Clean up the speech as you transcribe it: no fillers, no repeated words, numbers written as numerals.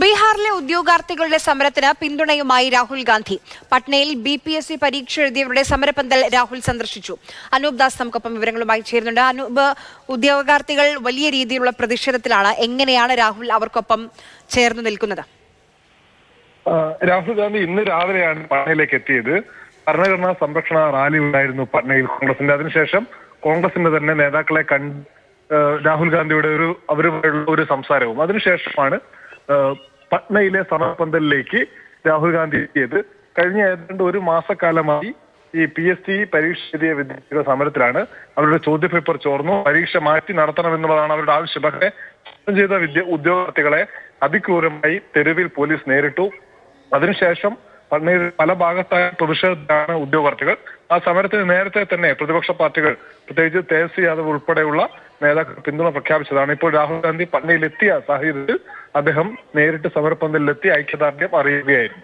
ബീഹാറിലെ ഉദ്യോഗാർത്ഥികളുടെ സമരത്തിന് പിന്തുണയുമായി രാഹുൽ ഗാന്ധി. പട്നയിൽ BPSC പരീക്ഷ എഴുതിയവരുടെ സമരപന്തൽ രാഹുൽ സന്ദർശിച്ചു. അനൂപ് ദാസ് നമുക്കൊപ്പം വിവരങ്ങളുമായി ചേരുന്നുണ്ട്. അനൂപ്, ഉദ്യോഗാർത്ഥികൾ വലിയ രീതിയിലുള്ള പ്രതിഷേധത്തിലാണ്. എങ്ങനെയാണ് രാഹുൽ അവർക്കൊപ്പം ചേർന്ന് നിൽക്കുന്നത്? രാഹുൽ ഗാന്ധി ഇന്ന് രാവിലെയാണ് പട്നയിലേക്ക് എത്തിയത്. ഭരണഘടനാ സംരക്ഷണ റാലി ഉണ്ടായിരുന്നു പട്നയിൽ കോൺഗ്രസിന്റെ. അതിനുശേഷം കോൺഗ്രസിന്റെ തന്നെ നേതാക്കളെ കണ്ട് രാഹുൽ ഗാന്ധിയുടെ അവരുമായുള്ള ഒരു സംസാരവും അതിനുശേഷമാണ് പട്നയിലെ സമരപന്തലിലേക്ക് രാഹുൽ ഗാന്ധി എത്തിയത്. കഴിഞ്ഞ ഏതാണ്ട് ഒരു മാസക്കാലമായി ഈ PSC പരീക്ഷ എഴുതിയ വിദ്യാർത്ഥികളുടെ സമരത്തിലാണ്. അവരുടെ ചോദ്യപേപ്പർ ചോർന്നു, പരീക്ഷ മാറ്റി നടത്തണമെന്നുള്ളതാണ് അവരുടെ ആവശ്യം. പക്ഷേ ചോദ്യം ചെയ്ത ഉദ്യോഗാർത്ഥികളെ അതിക്രൂരമായി തെരുവിൽ പോലീസ് നേരിട്ടു. അതിനുശേഷം പട്നയിൽ പല ഭാഗത്തായ പ്രതിഷേധത്തിലാണ് ഉദ്യോഗാർത്ഥികൾ. ആ സമരത്തിന് നേരത്തെ തന്നെ പ്രതിപക്ഷ പാർട്ടികൾ, പ്രത്യേകിച്ച് തേജസ്വി യാദവ് ഉൾപ്പെടെയുള്ള നേതാക്കൾ പിന്തുണ പ്രഖ്യാപിച്ചതാണ്. ഇപ്പോൾ രാഹുൽ ഗാന്ധി പട്നയിൽ എത്തിയ സാഹചര്യത്തിൽ അദ്ദേഹം നേരിട്ട് സമരപന്തലിലെത്തി ഐക്യദാർഢ്യം അറിയുകയായിരുന്നു.